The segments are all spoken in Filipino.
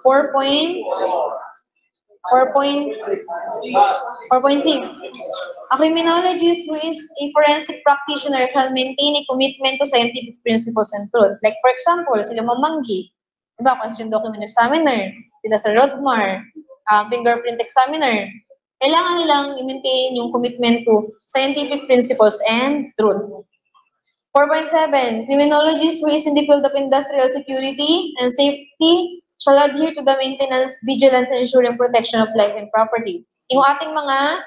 4.6. A criminologist who is a forensic practitioner shall maintain a commitment to scientific principles and truth. Like for example, sila Mamanggi, diba, question document examiner, sila sa Rodmar, fingerprint examiner. Kailangan nilang i-maintain yung commitment to scientific principles and truth. 4.7. Criminologist who is in the field of industrial security and safety shall adhere to the maintenance, vigilance, and ensuring protection of life and property. Yung ating mga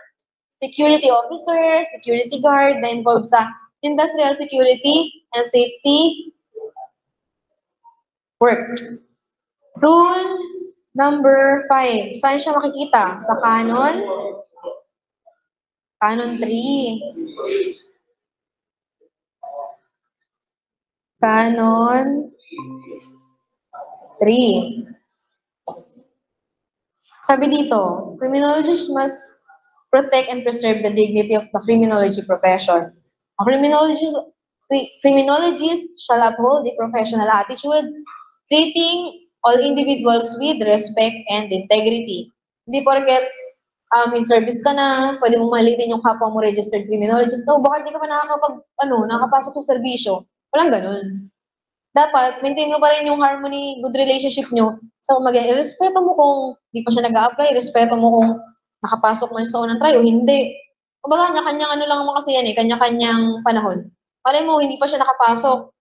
security officer, security guard na involved sa industrial security and safety work. Rule number 5. Saan siya makikita? Sa canon? Canon 3. Canon 3. Sabi dito, criminologists must protect and preserve the dignity of the criminology profession. A criminologist shall uphold the professional attitude, treating all individuals with respect and integrity. Hindi porket in service ka na, pwede mong malitin yung kapwa mo registered criminologist. No, baka hindi ka pa nakakapasok sa serbisyo. Walang ganun. Dapat, maintain mo pa rin yung harmony, good relationship nyo. So, respeto mo kung hindi pa siya nag-a-apply, respeto mo kung nakapasok na siya sa unang try o hindi. Kumbaga, kanya-kanyang ano lang mo kasi yan kanya-kanyang panahon. Palay mo, hindi pa siya nakapasok.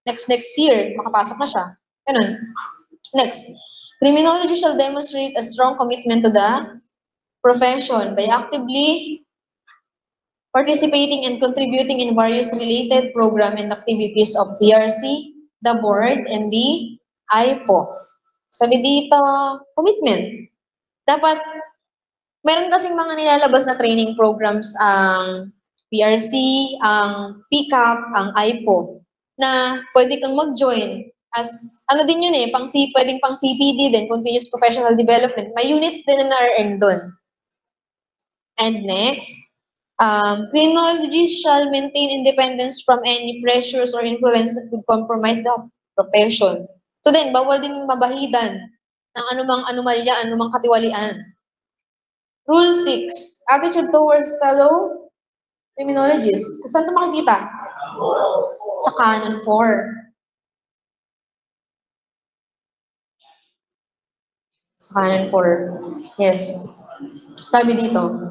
Next year, makapasok na siya. Ganun. Next. Criminology shall demonstrate a strong commitment to the profession by actively participating and contributing in various related program and activities of PRC, the board, and the IPO. Sabi dito, commitment. Dapat, meron kasing mga nilalabas na training programs ang PRC, ang PCAP, ang IPO, na pwede kang mag-join as, ano din yun pwedeng pang CPD din, Continuous Professional Development. May units din na na-earn doon. And next, criminologists shall maintain independence from any pressures or influence that could compromise the profession. So then, bawal din mabahidan ng anumang anomalya, anumang katiwalian. Rule 6, attitude towards fellow criminologists. Saan ito makikita? Sa Canon 4. Sa Canon 4. Yes. Sabi dito,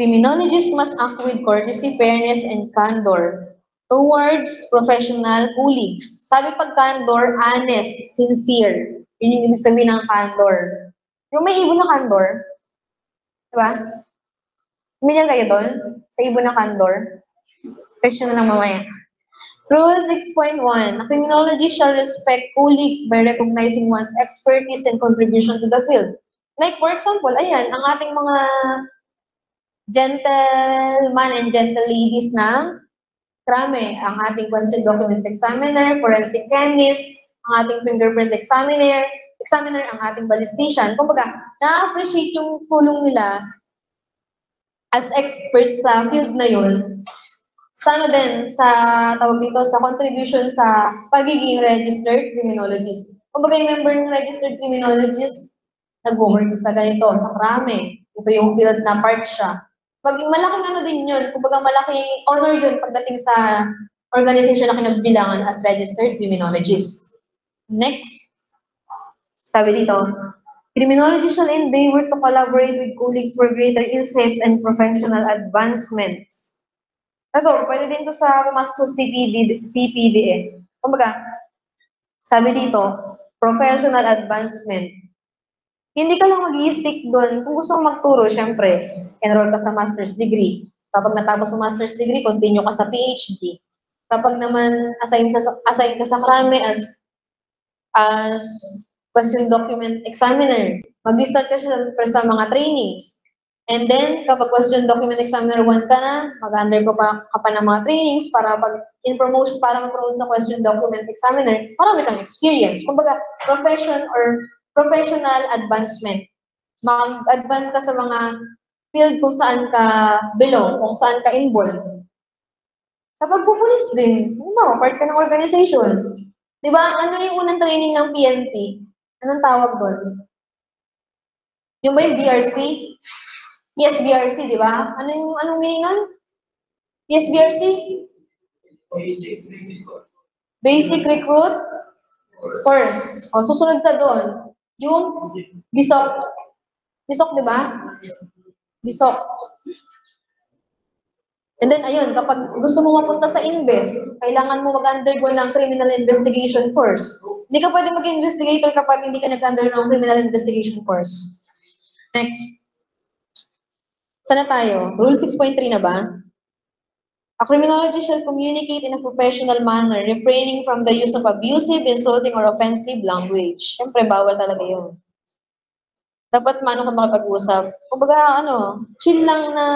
criminologists must act with courtesy, fairness, and candor towards professional colleagues. Sabi pag candor, honest, sincere. Yun yung ibig sabihin ng candor. Yung may ibon na candor, diba? Familiar kayo doon? Sa ibon na candor? Question na lang mamaya. Rule 6.1. A criminologist shall respect colleagues by recognizing one's expertise and contribution to the field. Like, for example, ayan, ang ating mga gentleman and gentle ladies ng krame, ang ating question document examiner, forensic chemist, ang ating fingerprint examiner, ang ating ballistician. Kumbaga, na-appreciate yung tulong nila as experts sa field na yun. Sana din sa tawag dito sa contribution sa pagiging registered criminologist. Kumbaga, yung member ng registered criminologist, nag-work sa ganito, sa krame. Ito yung field na part siya. Malaking ano din yun, kumbaga malaking honor yun pagdating sa organization na kinagbilangan as registered criminologist. Next, sabi dito, criminologists shall endeavor to collaborate with colleagues for greater insights and professional advancements. Ito, pwede din to sa pumasok sa CPD Kumbaga, sabi dito, professional advancement. Hindi ka lang mag-i-stick doon. Kung gusto mong magturo, syempre, enroll ka sa master's degree. Kapag natapos ang master's degree, continue ka sa PhD. Kapag naman assign ka sa krame as question document examiner, mag-start ka syempre sa mga trainings. And then, kapag question document examiner 1 ka na, mag-undergo ka pa ng mga trainings para mag-promote sa question document examiner, marami kang experience. Kumbaga, professional advancement. Mag-advance ka sa mga field kung saan ka belong, kung saan ka involved. Sa pagpupulis din, part ka ng organization. Diba, ano yung unang training ng PNP? Anong tawag doon? Yung ba yung BRC? Yes, BRC, di ba? Anong meaning nun? Yes, BRC? Basic Recruit Course. O, susunod sa doon. Yung BISOC. BISOC, di ba? BISOC. And then, ayun, kapag gusto mo mapunta sa Invest, kailangan mo mag-undergo ng criminal investigation course. Hindi ka pwede mag-investigator kapag hindi ka nag-undergo ng criminal investigation course. Next. Sana tayo? Rule 6.3 na ba? A criminologist shall communicate in a professional manner, refraining from the use of abusive, insulting, or offensive language. Siyempre, bawal talaga yun. Dapat mano ka makipag-usap. Kumbaga, chill lang na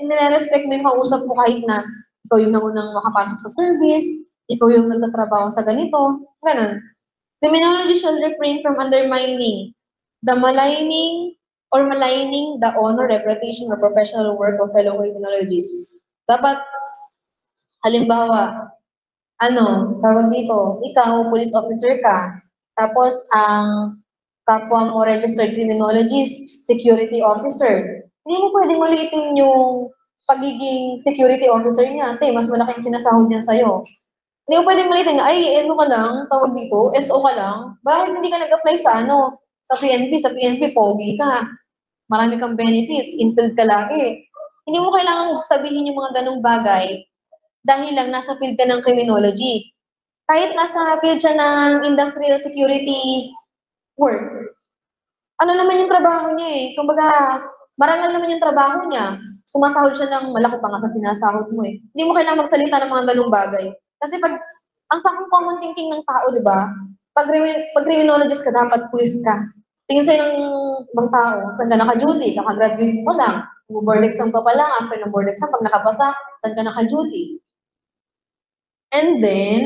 nire-respect mo yung kausap mo kahit na ikaw yung naunang makapasok sa service, ikaw yung nagtatrabaho sa ganito, ganun. Criminology shall refrain from undermining the maligning the honor, reputation, or professional work of fellow criminologists. Dapat, halimbawa, tawag dito, ikaw, police officer ka, tapos ang kapwa mo registered criminologist, security officer. Hindi mo pwedeng maliitin yung pagiging security officer niya. Ate, mas malaking sinasahod niya sa'yo. Hindi mo pwedeng maliitin, ay, ka lang, tawag dito, SO ka lang. Bakit hindi ka nag-apply sa sa PNP? Sa PNP, pogi ka. Marami kang benefits, in-field ka lagi. Hindi mo kailangan sabihin yung mga ganong bagay dahil lang nasa field ka ng criminology. Kahit nasa field siya ng industrial security work, ano naman yung trabaho niya eh. Kumbaga, marangal naman yung trabaho niya. Sumasahod siya ng malaki pa nga sa sinasahod mo eh. Hindi mo kailangan magsalita ng mga ganung bagay. Kasi ang sakong common thinking ng tao, di ba? Pag criminologist ka, dapat police ka. Tingin sa'yo ng ibang tao, saan ka naka-duty? Kaka-graduate mo lang. Board exam ka pa lang, after ng board exam, pag nakapasa, saan ka naka-duty? And then,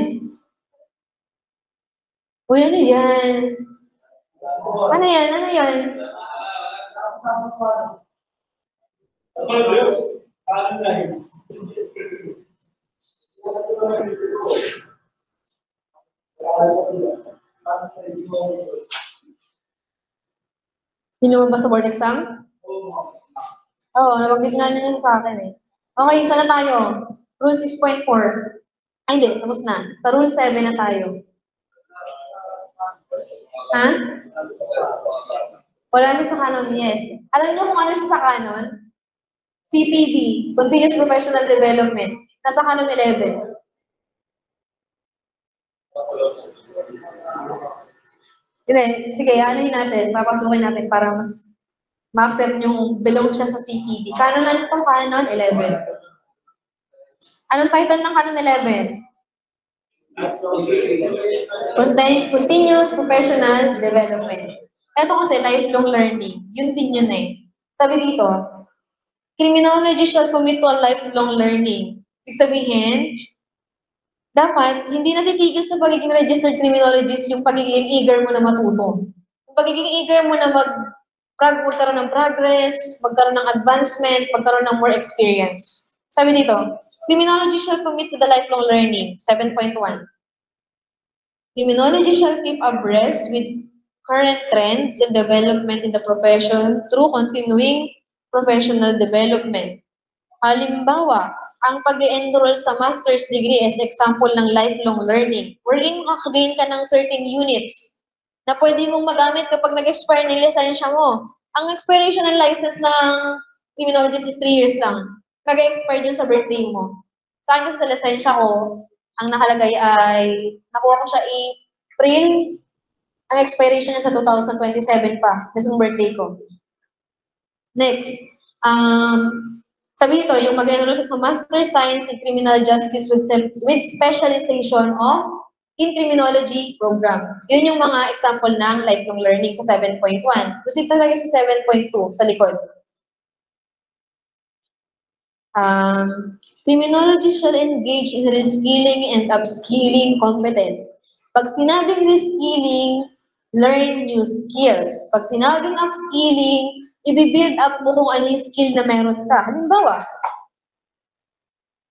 uy, ano yan? Ano yan? Ano yan? Hindi mo ba sa board exam? Oo, nabanggit nga niya yun sa akin eh. Okay, sana tayo. Rule 6.4. Ay, hindi. Tapos na. Sa rule 7 na tayo. Ha? Wala na sa canon, yes. Alam niyo kung ano siya sa canon? CPD, Continuous Professional Development. Nasa canon 11. Hindi, sige, anuhin natin, papasukin natin para mas ma-accept yung belong siya sa CPD. Canon na itong canon 11. Anong title ng canon 11? Continuous Professional Development. Ito kasi lifelong learning. Yun din yun eh. Sabi dito, criminology shall commit to a lifelong learning. Ibig sabihin, dapat hindi natitigil sa pagiging registered criminologist yung pagiging eager mo na matuto. Yung pagiging eager mo na magkaroon ng progress, magkaroon ng advancement, magkaroon ng more experience. Sabi dito, criminology shall commit to the lifelong learning. 7.1. Criminology shall keep abreast with current trends and development in the profession through continuing professional development. Halimbawa, ang pag-enroll sa master's degree is example ng lifelong learning, wherein makakagain ka ng certain units na pwede mong magamit kapag nag-expire ng lisensya mo. Ang expiration ng license ng criminologist is 3 years lang. Mag-expire dun sa birthday mo. Sa akin kasi sa lisensya ko, ang nakalagay ay, nakuha ko siya April, ang expiration niya sa 2027 pa, mismong birthday ko. Next, sabi dito, yung mag-enroll ka sa Master Science in Criminal Justice with specialization in Criminology program. Yun yung mga example ng lifelong learning sa 7.1. Proceed tayo sa 7.2 sa likod. Criminology shall engage in reskilling and upskilling competence. Pag sinabing reskilling, learn new skills. Pag sinabing upskilling, i-build up mo kung ano yung skill na meron ka. Halimbawa,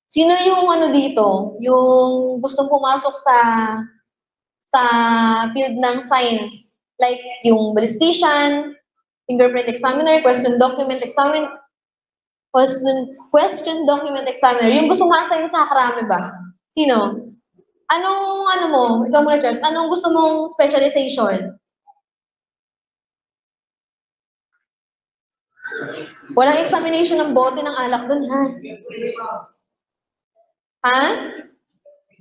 sino yung dito, yung gustong pumasok sa sa field ng science. Like yung ballistician, fingerprint examiner, question document examiner. Yung gusto ma-assign sa karami ba? Sino? Anong ano mo? Ikaw muna, Charles. Anong gusto mong specialization? Walang examination ng bote ng alak dun, ha? Ha?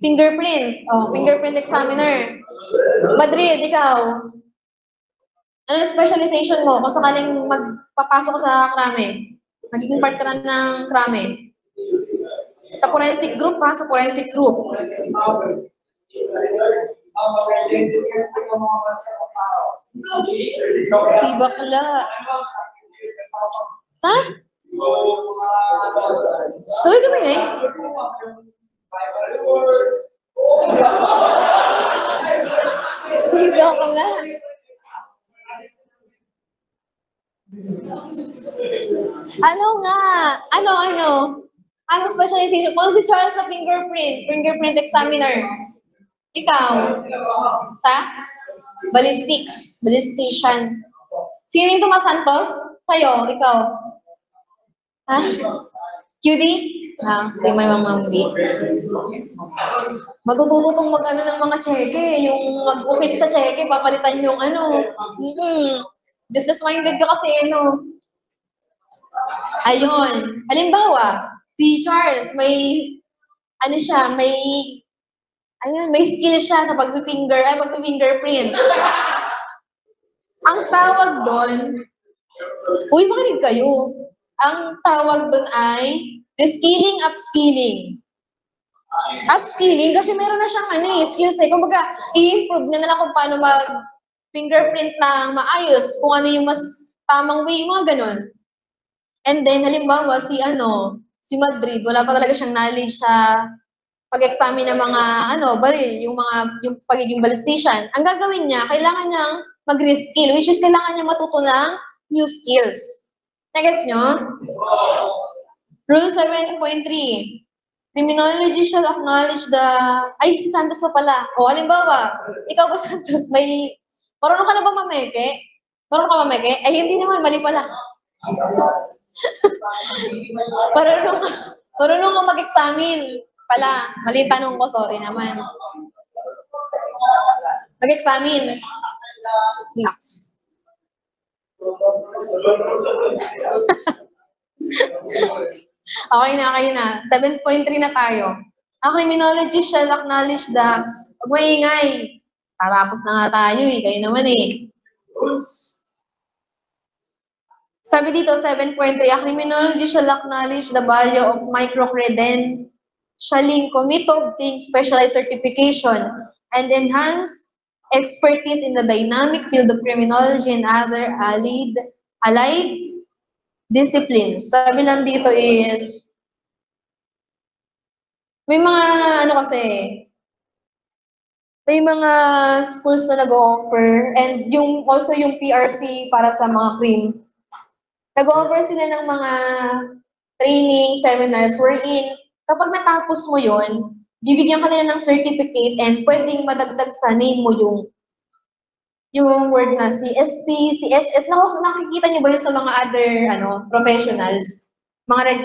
Fingerprint. Oh, fingerprint examiner. Madrid, ikaw. Ano yung specialization mo? Kung sakaling magpapasok ka sa krame, magiging part ka na ng krame. Sa forensic group, ha? Sa forensic group. Si bakla. Saan? Sorry kami ngayon. Si bakla. Ano nga? Anong specialization? Kung si Charles na fingerprint examiner. Ikaw? Sa? Ballistician. Sino yung Tomas Santos? Sa'yo, ikaw? Ha? QD? Ha? Si may mamambi. Matututo tong mag-ano ng mga cheque. Yung mag-ukit sa cheque, papalitan yung ano. Business-minded ka kasi, ano. Ayun. Halimbawa, si Charles, may skill siya sa pag-fingerprint. Ang tawag doon, makinig kayo. Ang tawag doon ay reskilling, upskilling. Upskilling kasi meron na siyang skills eh. Kumbaga, i-improve na lang kung paano mag-fingerprint na maayos, kung ano yung mas tamang way, mga ganon. And then, halimbawa, si Madrid, wala pa talaga siyang knowledge sa pag-examine ng mga, baril, yung pagiging ballistician. Ang gagawin niya, kailangan niyang mag-reskill, which is kailangan niya matuto ng new skills. Nagets nyo? Rule 7.3. Criminology shall acknowledge si Santos pa pala. O, halimbawa, ikaw ba, Santos, marunong ka na ba mameke? Marunong ka mameke? Ay, hindi naman, mali pala. Marunong ka mag-examine pala. Mali tanong ko, sorry naman. Mag-examine. Relax. Okay na. 7.3 na tayo. Ang criminology shall acknowledge Huwag maingay. Tatapos na nga tayo eh. Kayo naman eh. Sabi dito, 7.3, ang criminology shall acknowledge the value of microcredentialing, commit to obtain specialized certification, and enhance expertise in the dynamic field of criminology and other allied disciplines. Sabi lang dito is, may mga schools na nag-o-offer, and also yung PRC para sa mga crime. Nag-o-offer sila ng mga training, seminars, wherein kapag natapos mo yon, bibigyan ka nila ng certificate and pwedeng madagdag sa name mo yung word na CSP, CSS. Nakikita niyo ba yun sa mga other professionals? Mga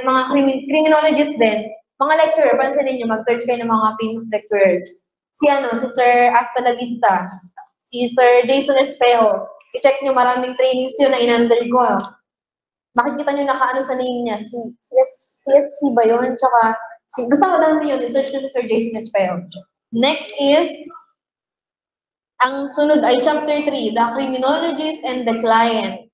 criminologists din. Mga lecturer, pansinin niyo, mag-search kayo ng mga famous lecturers. Si Sir Asta La Vista, si Sir Jason Espejo. I-check niyo, maraming trainings yun na in-undergo. Makikita nyo nakaano sa name niya, CSC ba yun? Tsaka, basta madami yun, i-search ko si Sir Jason Espejo. Next is, ang sunod ay chapter 3, the criminologist and the client.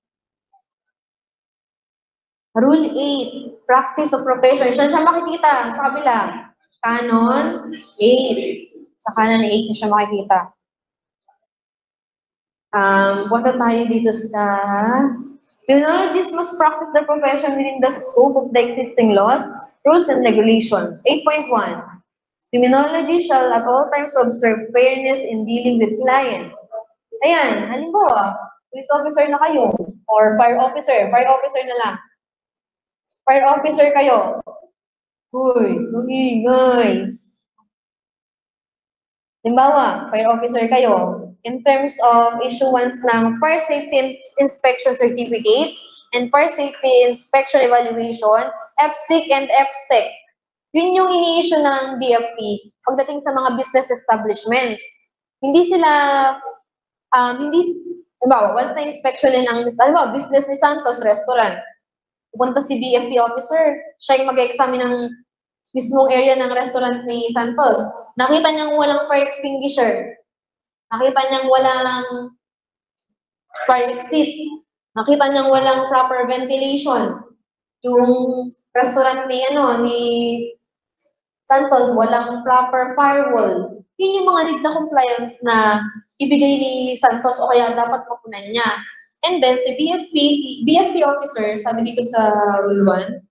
Rule 8, practice of profession. Siya makikita sa kabila. Canon 8. Sa Canon 8 na siya makikita. Punta tayo dito sa criminologists must practice their profession within the scope of the existing laws, rules, and regulations. 8.1. Criminology shall at all times observe fairness in dealing with clients. Ayan, halimbawa, police officer na kayo, or fire officer na lang. Fire officer kayo. Uy, magingay. Halimbawa, fire officer kayo, in terms of issuance ng fire safety inspection certificate and fire safety inspection evaluation, FSIC and FSEC. Yun yung ini-issue ng BFP pagdating sa mga business establishments. Hindi sila, halimbawa, once na inspection ng, halimbawa, business ni Santos Restaurant, pupunta si BFP officer, siya yung mag-examine ng mismong area ng restaurant ni Santos. Nakita niyang walang fire extinguisher. Nakita niyang walang fire exit. Nakita niyang walang proper ventilation. Yung restaurant ni Santos, walang proper firewall. Yun yung mga need na compliance na ibigay ni Santos o kaya dapat mapunan niya. And then, si BFP officer, sabi dito sa Rule 1,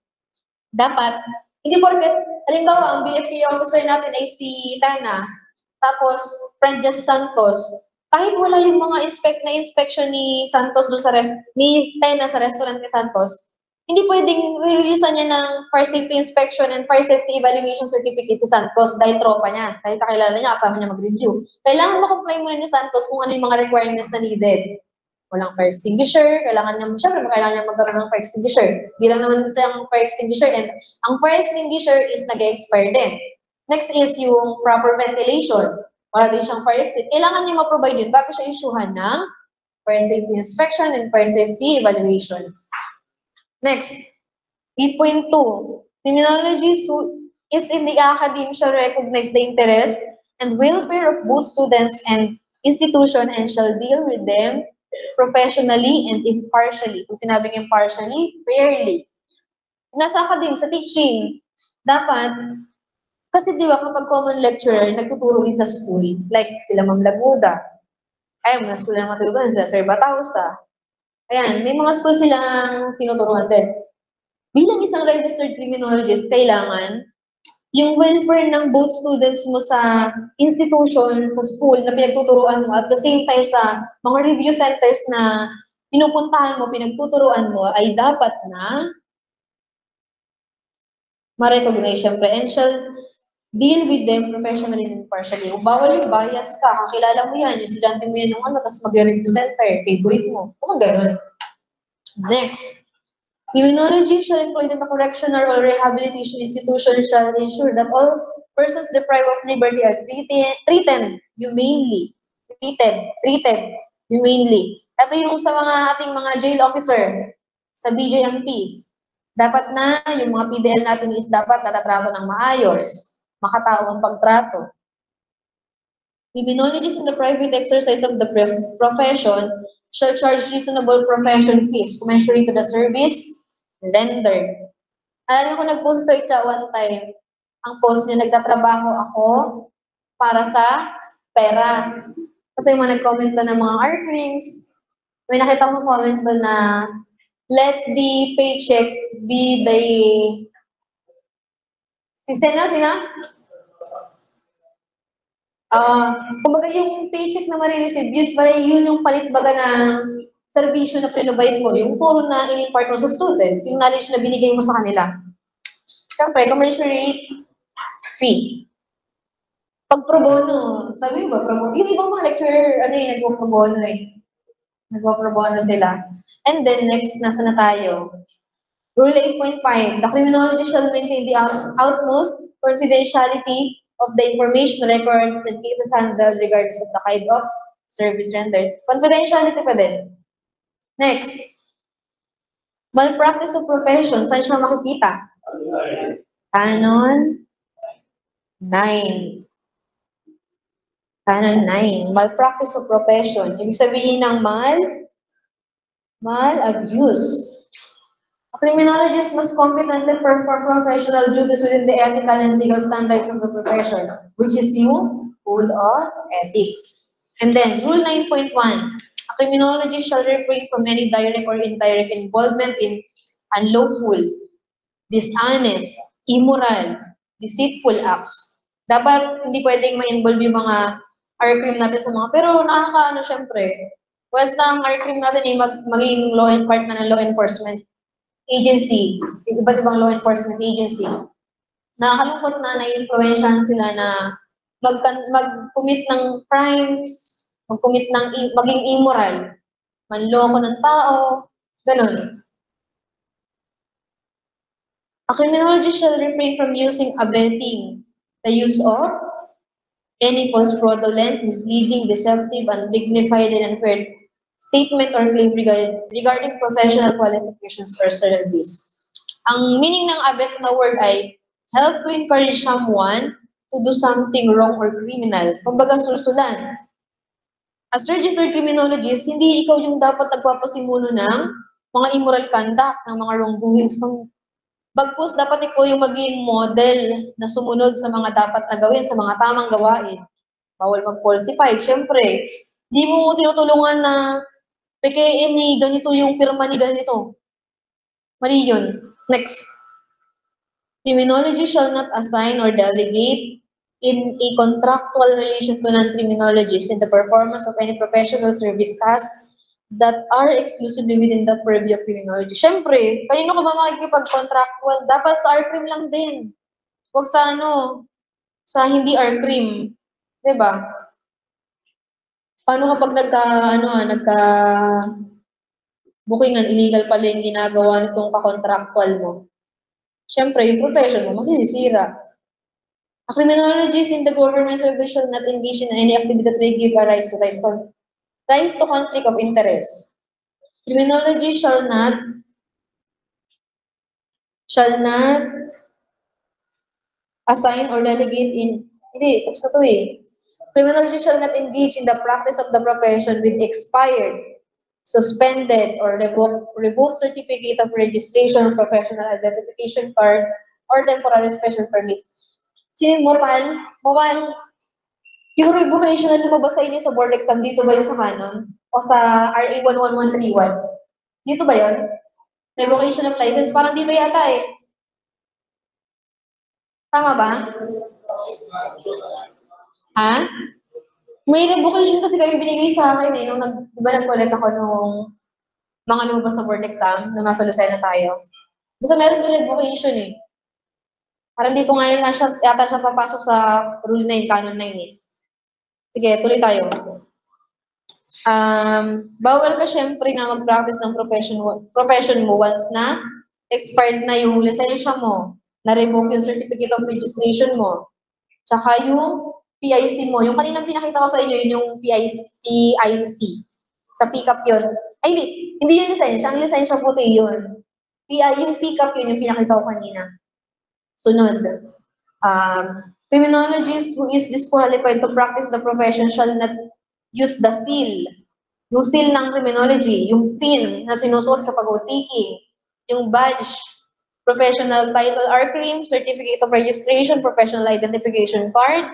dapat, hindi porket, halimbawa, ang BFP officer natin ay si Tana, tapos, friend niya si Santos, kahit wala yung mga inspection ni Santos dun sa ni Tana sa restaurant ni Santos, hindi pwedeng releasean niya ng fire safety inspection and fire safety evaluation certificate si Santos dahil tropa niya, dahil kakilala niya, kasama niya mag-review. Kailangan ma-comply muna ni Santos kung ano yung mga requirements na needed. Walang fire extinguisher, kailangan niya magkaroon ng fire extinguisher. Hindi lang naman ang fire extinguisher, and ang fire extinguisher is nag-expire din. Next is yung proper ventilation. Wala din siyang fire exit. Kailangan niya ma-provide yun bago siya issuehan ng fire safety inspection and fire safety evaluation. Next, 8.2. Criminology is in the academy shall recognize the interest and welfare of both students and institution and shall deal with them professionally and impartially. Kung sinabing impartially, fairly. Nasa academy, sa teaching, dapat, kasi di ba kapag common lecturer, nagtuturo din sa school, like sila Ma'am Laguda, ay, mga school na matutunan sila, Sir Batausa. Ayan, may mga school silang tinuturuan din. Bilang isang registered criminologist, kailangan yung welfare ng both students mo sa institution, sa school na pinagtuturuan mo, at the same time sa mga review centers na pinupuntahan mo, pinagtuturuan mo, ay dapat na ma-recognize syempre and shall deal with them professionally and impartially. Kung bawal yung bias ka, kakilala mo yan, yung estudyante mo yan ng tapos mag-review center, favorite mo. Kung ganun. Next. Criminology shall employ the correctional or rehabilitation institution shall ensure that all persons deprived of liberty are treated humanely. Treated humanely. Ito yung sa mga ating mga jail officer sa BJMP. Dapat na yung mga PDL natin is dapat natatrato ng maayos, makatao ang pagtrato. Criminologists in the private exercise of the profession shall charge reasonable profession fees commensurate to the service rendered. Alam ko nag-post sa Searcha one time, ang post niya, nagtatrabaho ako para sa pera. Kasi yung mga nag-comment na ng mga art rings, may nakita ko comment doon na, let the paycheck be the... Sina? Kumbaga yung paycheck na marireceive, yun yung palit baga ng servisyo na pinrovide mo, yung turo na in-impart mo sa student, yung knowledge na binigay mo sa kanila. Siyempre, commensurate fee. Pag pro bono, sabi niyo ba, yung ibang mga lecturer, nagpo-pro bono eh. Nagpo-pro bono sila. And then, next, nasa na tayo? Rule 8.5, the criminology shall maintain the utmost confidentiality of the information, records, and cases handled regardless of the kind of service rendered. Confidentiality pa din. Next, malpractice of profession. Saan siya makikita? Canon 9. Canon 9. Malpractice of profession. Ibig sabihin ng mal-abuse. A criminologist must competently perform professional duties within the ethical and legal standards of the profession, which is yung code of ethics. And then, Rule 9.1. A criminologist shall refrain from any direct or indirect involvement in unlawful, dishonest, immoral, deceitful acts. Dapat hindi pwedeng ma-involve yung mga R-crime natin sa mga, pero nakakaano syempre, once na ang R-crime natin ay maging part na ng law enforcement agency, iba't ibang law enforcement agency, nakakalungkot na nai-influensyahan sila na mag-commit ng crimes, maging immoral, manloko ng tao, ganun. A criminologist shall refrain from using, abetting the use of any false, fraudulent, misleading, deceptive, undignified, and unfair statement or claim regarding professional qualifications or service. Ang meaning ng abet na word ay help to encourage someone to do something wrong or criminal. Kumbaga susulan. As registered criminologist, hindi ikaw yung dapat nagpapasimulo ng mga immoral conduct, ng mga wrongdoings. Bagkus, dapat ikaw yung maging model na sumunod sa mga dapat na gawin, sa mga tamang gawain. Bawal mag-falsify, syempre. Di mo tinutulungan na pekein ni ganito yung pirma ni ganito. Mali yun. Next. Criminology shall not assign or delegate in a contractual relation to non-criminologists in the performance of any professional service tasks that are exclusively within the purview of criminology. Siyempre, kanino ka ba makikipag-contractual? Dapat sa RCRIM lang din. Huwag sa sa hindi RCRIM. Diba? Paano kapag bookingan, illegal pala yung ginagawa nitong ka-contractual mo? Siyempre, yung profession mo, masisira. A criminologist in the government service shall not engage in any activity that may give a rise to conflict of interest. Criminology shall not assign or delegate in, hindi, tapos na to eh. Criminology shall not engage in the practice of the profession with expired, suspended, or revoked certificate of registration, professional identification card, or temporary special permit. Sino Mopal, yung revocation na lumabas sa inyo sa board exam, dito ba yun sa canon? O sa RA 11131? Dito ba yun? Revocation of license, parang dito yata eh. Tama ba? Ha? May revocation kasi kayo binigay sa akin eh, nung nag-collect ako nung mga lumabas sa board exam, nung nasa Lucena tayo. Basta meron din revocation eh. Parang dito ngayon na siya, yata siya papasok sa Rule 9, Canon 9 eh. Sige, tuloy tayo. Bawal ka syempre nga mag-practice ng profession mo once na expired na yung lisensya mo, na-revoke yung certificate of registration mo, tsaka yung PIC mo. Yung kaninang pinakita ko sa inyo, yun yung PIC. Sa pick-up yun. Ay, hindi yung lisensya. Ang lisensya puti yun. Yung pick-up yun, yung pinakita ko kanina. Sunod. Criminologist who is disqualified to practice the profession shall not use the seal. Yung seal ng criminology, yung pin na sinusuot kapag OTK, yung badge, professional title RCRIM, certificate of registration, professional identification card,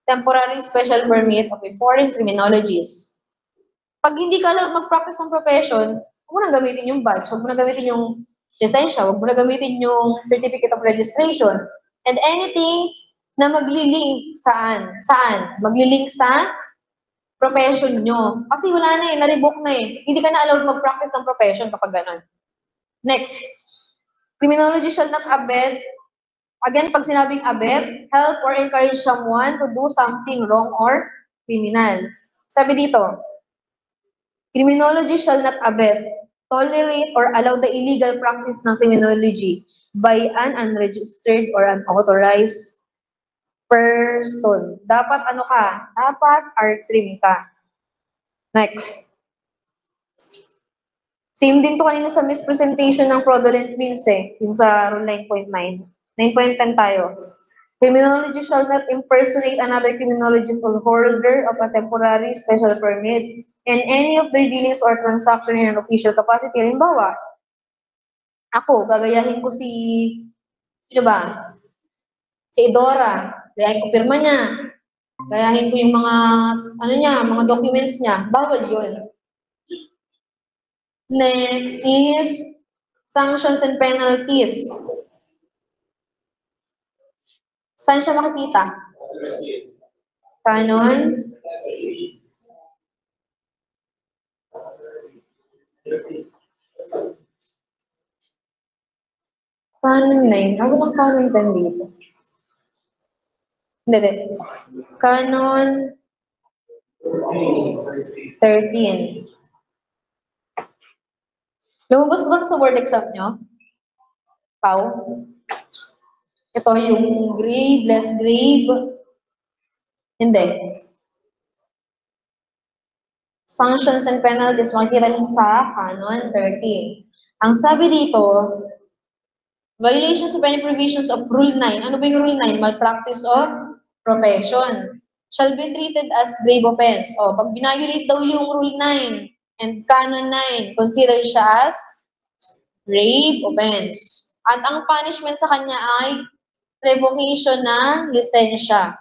temporary special permit of a foreign criminologist. Pag hindi ka allowed mag-practice ng profession, huwag mo na gamitin yung badge, huwag mo na gamitin yung lisensya, huwag mo na gamitin yung certificate of registration, and anything na magli-link saan? Magli-link sa profession nyo. Kasi wala na eh, na-revoke na eh. Hindi ka na allowed mag-practice ng profession kapag ganun. Next. Criminology shall not abet. Again, pag sinabing abet, help or encourage someone to do something wrong or criminal. Sabi dito, criminology shall not abet, tolerate, or allow the illegal practice ng criminology by an unregistered or unauthorized person. Dapat ano ka? Dapat RCRIM ka. Next. Same din to kanina sa mispresentation ng fraudulent means eh, yung sa rule 9.9. 9.10 tayo. Criminology shall not impersonate another criminologist or holder of a temporary special permit in any of their dealings or transaction in an official capacity. Halimbawa, ako, gagayahin ko sino ba? Si Idora. Gayahin ko pirma niya. Gayahin ko yung mga, mga documents niya. Bawal yun. Next is sanctions and penalties. Saan siya makikita? Canon? Canon 9. Ano bang Canon 10 dito? Hindi. Canon 13. Lumabas ba ito sa board exam nyo? Pau? Ito yung grave, less grave. Hindi. Sanctions and penalties, makikita niyo sa Canon 13. Ang sabi dito, violations of any provisions of Rule 9. Ano ba yung Rule 9? Malpractice of profession. Shall be treated as grave offense. O, pag binayolate daw yung Rule 9 and Canon 9, consider siya as grave offense. At ang punishment sa kanya ay revocation ng lisensya.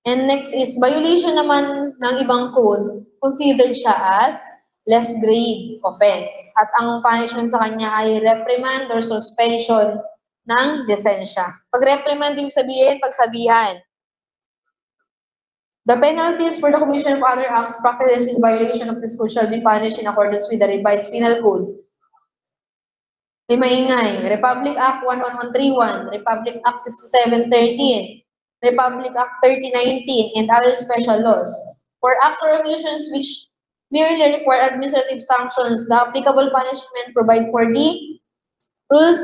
And next is, violation naman ng ibang code, considered siya as less grave offense. At ang punishment sa kanya ay reprimand or suspension ng lisensya. Pag reprimand, ibig sabihin, pagsabihan. The penalties for the commission of other acts practices in violation of this code shall be punished in accordance with the revised penal code. May maingay, Republic Act 11131, Republic Act 6713, Republic Act 3019, and other special laws. For acts or omissions which merely require administrative sanctions, the applicable punishment provide for the rules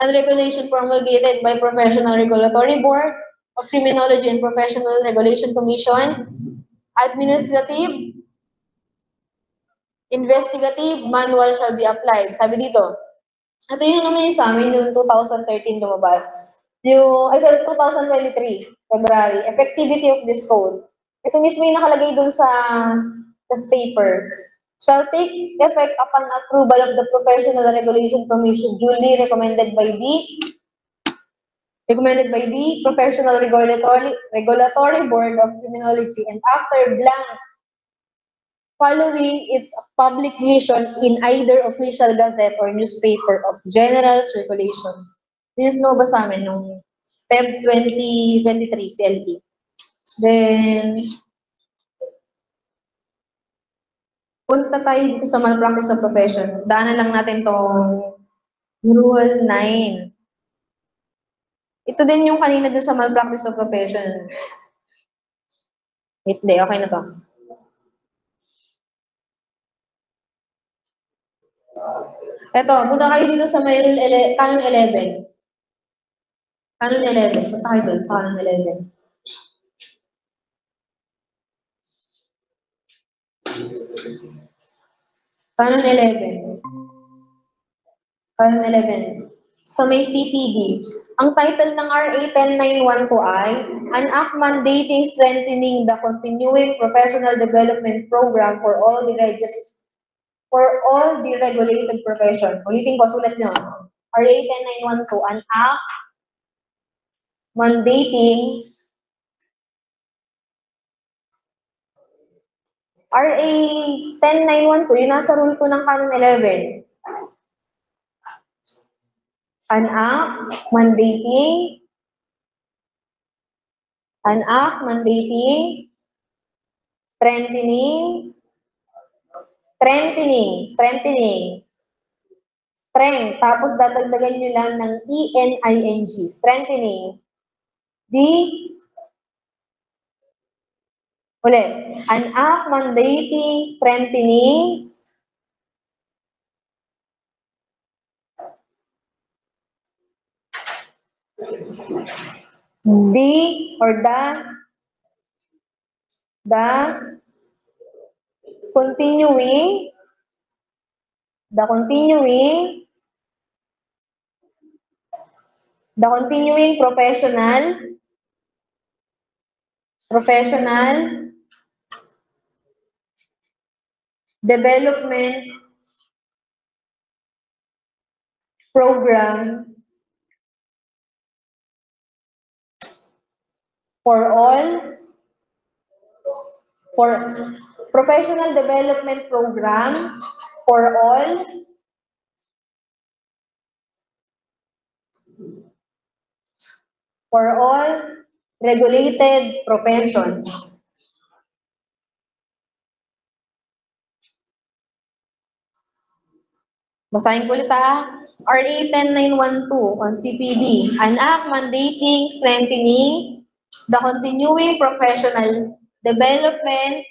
and regulation promulgated by Professional Regulatory Board of Criminology and Professional Regulation Commission, administrative, investigative manual shall be applied. Sabi dito, ito yung naman yung sa amin, yung 2013 lumabas. Yung, 2023, February, effectivity of this code. Ito mismo yung nakalagay dun sa paper. Shall take effect upon approval of the Professional Regulation Commission duly recommended by the Professional Regulatory Board of Criminology and after blank following its publication in either official gazette or newspaper of general circulation. This no ba sa amin nung Feb 2023 CLE. Then, punta tayo dito sa malpractice of profession. Daanan lang natin tong Rule 9. Ito din yung kanina dun sa malpractice of profession. Wait, hindi. Okay na to. Ito, punta kayo dito sa may Canon 11. Canon 11. Punta kayo dun sa Canon 11. Canon 11. Canon 11. Sa may CPD. Ang title ng RA 10912 ay An Act Mandating Strengthening the Continuing Professional Development Program for all the regulated profession. Ulitin ko, sulat nyo. RA 10912, an act mandating RA 10912, yun nasa rule 2 ng Canon 11. An act mandating strengthening, strength, tapos dadagdagan nyo lang ng ENING, strengthening, an act mandating strengthening the continuing professional development program professional development program for all regulated profession. Basahin ko ulit ha. RA 10912 on CPD, an act mandating strengthening the continuing professional development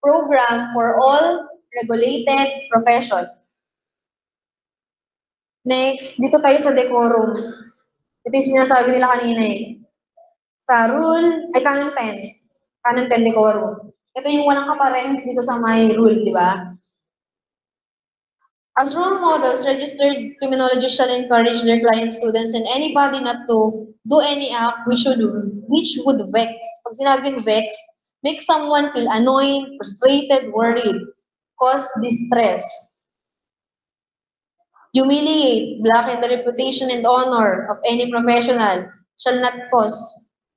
program for all regulated profession. Next, dito tayo sa decorum. Ito yung sinasabi nila kanina eh. Sa rule, ay canon 10. Canon 10 decorum. Ito yung walang kaparehas dito sa my rule, di ba? As role models, registered criminologists shall encourage their client students and anybody not to do any act which would vex. Pag sinabing vex, make someone feel annoyed, frustrated, worried, cause distress, humiliate, blacken the reputation and honor of any professional, shall not cause,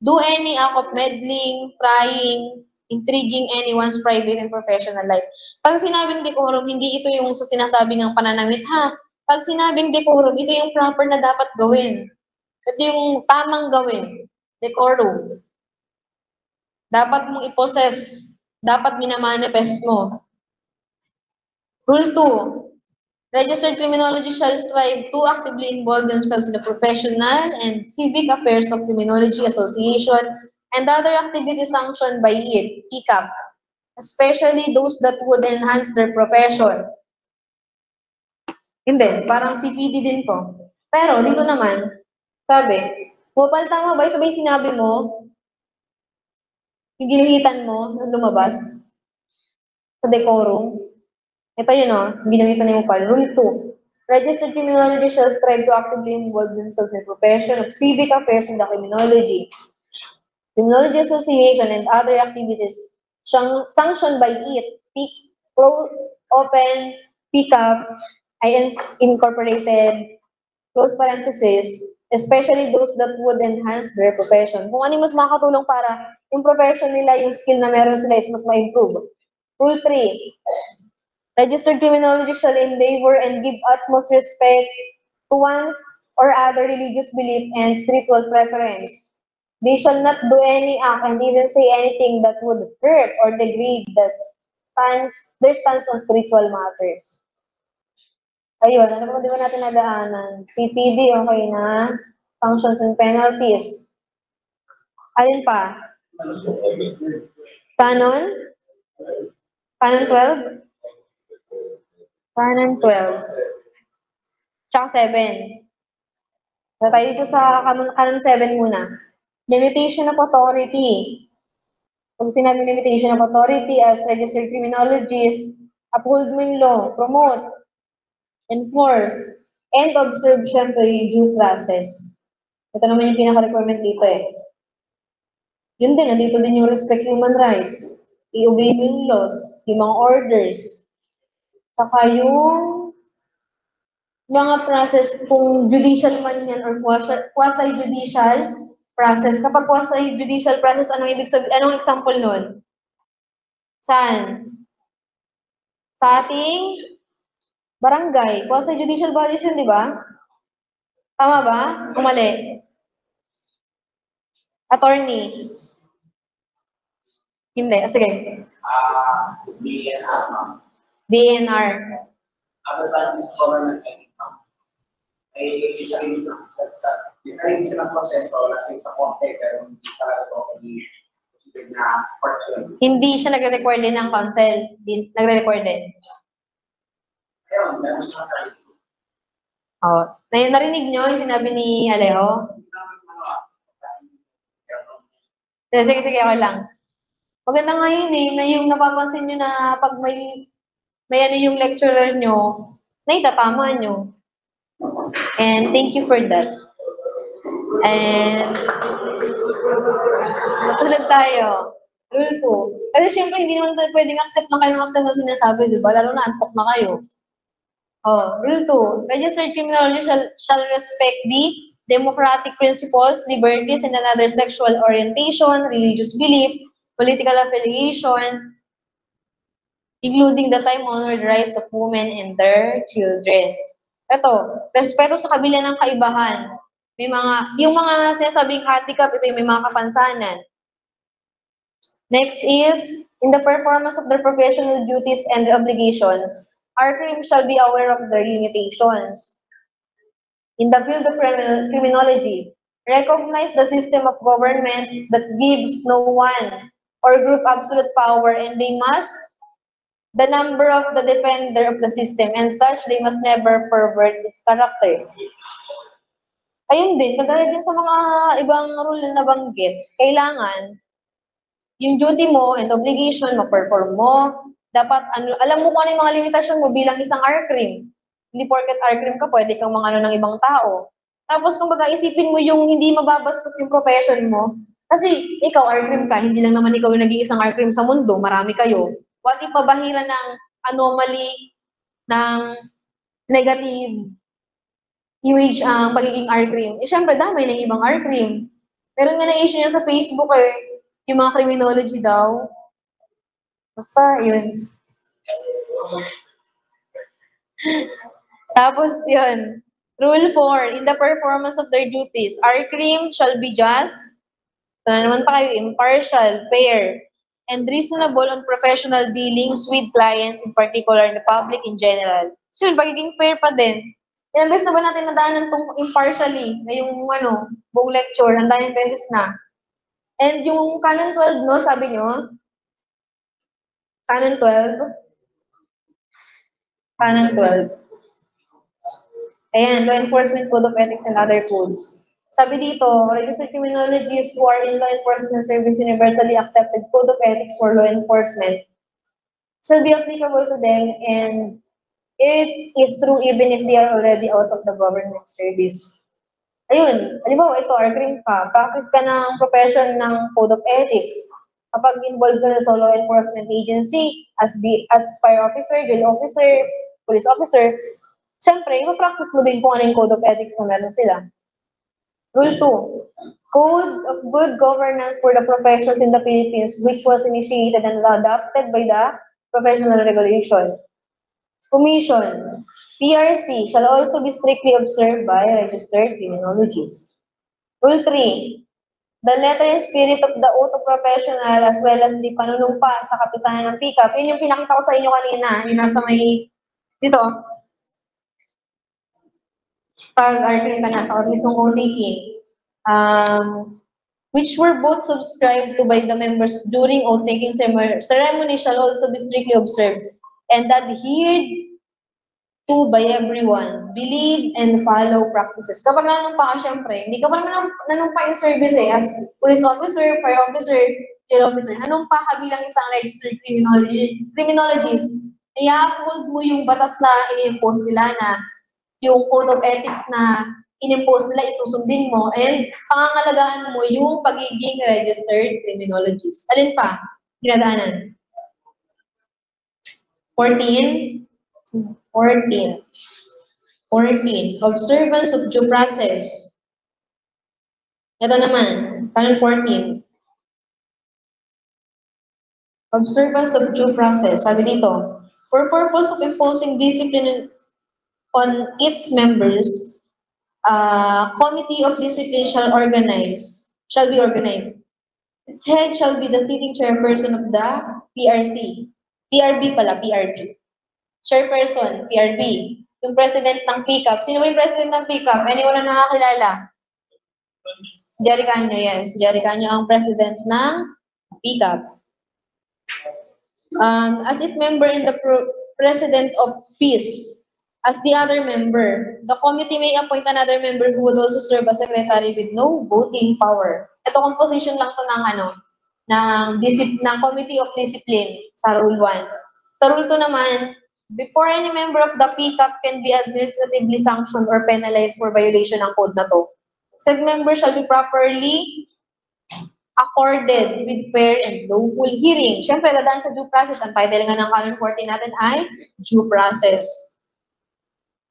do any act of meddling, prying, intriguing anyone's private and professional life. Pag sinabing decorum, hindi ito yung sa sinasabing ng pananamit, ha? Pag sinabing decorum, ito yung proper na dapat gawin. Ito yung tamang gawin. Decorum. Dapat mong i-possess. Dapat minamanifest mo. Rule 2. Registered criminologists shall strive to actively involve themselves in the professional and civic affairs of criminology association and other activities sanctioned by it, PCAP, especially those that would enhance their profession. Hindi, parang CPD din to. Pero dito naman, sabi, Mopal, tama ba? Ito ba yung sinabi mo? Yung ginuhitan mo nung lumabas sa decorum? Ito yun ginuhitan ni Mopal. Rule 2. Registered criminologists shall strive to actively involve themselves in the profession of civic affairs in the criminology, association, and other activities sanctioned by it, open, PCAP, Incorporated, close parenthesis, especially those that would enhance their profession. Kung ano yung mas makakatulong para yung profession nila, yung skill na meron sila is mas ma-improve. Rule 3. Registered criminologists shall endeavor and give utmost respect to one's or other religious belief and spiritual preference. They shall not do any act and even say anything that would hurt or degrade their stance on spiritual matters. Ayun, ano ba di ba natin nadaanan? CPD, okay na. Sanctions and penalties. Alin pa? Canon? Canon 12? Canon 12. Tsaka 7. So, tayo dito sa Canon 7 muna. Limitation of authority. Pag sinabi limitation of authority as registered criminologist, uphold mo yung law, promote, enforce, and observe syempre yung due process. Ito naman yung pinaka-requirement dito eh. Yun din, nandito din yung respect human rights. I-obey mo yung laws, yung mga orders. Saka yung mga process, kung judicial man yan or quasi-judicial process. Kapag quasi-judicial process, anong ibig sabihin? Anong example nun? Saan? Sa ating barangay. Quasi-judicial bodies yun, di ba? Tama ba? O mali? Attorney? Hindi. Sige. DNR. DNR. Other than this government income, ay isa rin silang proseso na sa korte pero hindi talaga ito na court. Hindi siya nagre-record din ng counsel. Nagre-record din. Ayun, meron siya sa Oh. Narinig nyo yung sinabi ni Alejo? Sige, okay lang. Maganda nga yun eh, na yung napapansin nyo na pag may ano yung lecturer nyo, na itatama nyo. And thank you for that. And sunod tayo. Rule 2. Kasi syempre hindi naman tayo pwedeng accept na kayo ng accept na sinasabi, di ba? Lalo na antok na kayo. Rule 2. Registered criminologists shall respect the democratic principles, liberties, and another sexual orientation, religious belief, political affiliation, including the time-honored rights of women and their children. Ito, respeto sa kabila ng kaibahan. Yung mga sinasabing handicap, ito yung may mga kapansanan. Next is, in the performance of their professional duties and obligations, our crew shall be aware of their limitations. In the field of criminology, recognize the system of government that gives no one or group absolute power, and they must the number of the defender of the system, and such they must never pervert its character. Ayun din, kagaya din sa mga ibang rule na nabanggit, kailangan yung duty mo and obligation ma-perform mo. Dapat, alam mo kung ano yung mga limitasyon mo bilang isang R-Crim. Hindi porket R-Crim ka, pwede kang mga ng ibang tao. Tapos, kung baga, isipin mo yung hindi mababastos yung profession mo. Kasi, ikaw R-Crim ka, hindi lang naman ikaw yung nag-iisang R-Crim sa mundo, marami kayo. What if pabahira ng anomaly, ng negative image ang pagiging R-Crim? Eh, syempre, damay ng ibang R-Crim. Meron nga na issue niya sa Facebook yung mga criminology daw. Basta, yun. Tapos, yun. Rule 4, in the performance of their duties, R-Crim shall be just, ito na naman pa kayo, impartial, fair, and reasonable on professional dealings with clients, in particular, and the public in general. Yun, pagiging fair pa din. Ilang beses na ba natin nadaanan itong impartially, na yung buong lecture, ang daming beses na. And yung Canon 12, no, sabi nyo? Canon 12? Canon 12. Ayan, Law Enforcement Code of Ethics and Other Codes. Sabi dito, registered criminologists who are in law enforcement service universally accepted code of ethics for law enforcement shall be applicable to them, and it is true even if they are already out of the government service. Ayun, halimbawa ito, R-Crim ka, practice ka ng profession ng code of ethics. Kapag involved ka na sa law enforcement agency, as fire officer, jail officer, police officer, syempre, ipapractice mo din kung ano yung code of ethics na meron sila. Rule 2, Code of Good Governance for the Professions in the Philippines, which was initiated and adopted by the Professional Regulation. Commission, PRC, shall also be strictly observed by registered criminologists. Rule 3, the letter and spirit of the oath of professional as well as the panunumpa sa kapisanan ng PICAP. Yun yung pinakita ko sa inyo kanina, yung nasa may, dito, pag R-Crim ka na sa mismong oath-taking, which were both subscribed to by the members during oath-taking ceremony shall also be strictly observed and adhered to by everyone, believe and follow practices. Kapag nanumpa ka, syempre, hindi ka pa naman nanumpa yung service as police officer, fire officer, jail officer. Nanumpa ka bilang isang registered criminologist. I-uphold mo yung batas na ini-impose nila na yung code of ethics na in-impose nila, isusundin mo, and pangangalagaan mo yung pagiging registered criminologist. Alin pa? Ginadaanan. 14. Observance of due process. Ito naman, Canon 14. Observance of due process. Sabi dito, for purpose of imposing discipline on its members, committee of discipline shall be organized. Its head shall be the sitting chairperson of the PRC. PRB pala, PRB. Chairperson, PRB. Yung president ng PICAP. Sino ba yung president ng PICAP? Anyone na nakakilala? Jerry Canyo, yes. Jerry Canyo ang president ng PICAP. As it member in the president of PIS, as the other member, the committee may appoint another member who would also serve as secretary with no voting power. Ito composition lang to ng Committee of Discipline sa Rule 1. Sa Rule 2 naman, before any member of the PICAP can be administratively sanctioned or penalized for violation ng code na to, said member shall be properly accorded with fair and lawful hearing. Siyempre, dadaan sa due process. Ang title nga ng Canon 14 natin ay due process.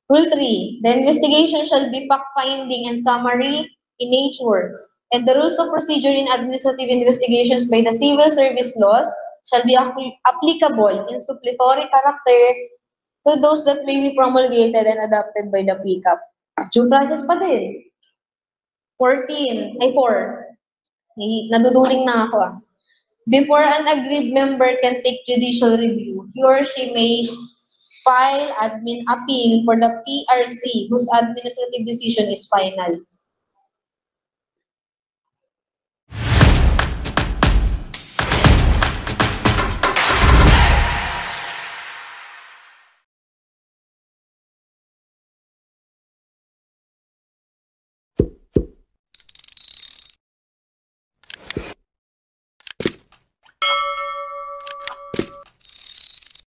Rule 3, the investigation shall be fact-finding and summary in nature, and the rules of procedure in administrative investigations by the civil service laws shall be applicable in supplementary character to those that may be promulgated and adopted by the PICAP. Due process pa din. 4. Naduduling na ako. Before an aggrieved member can take judicial review, he or she may file admin appeal for the PRC whose administrative decision is final.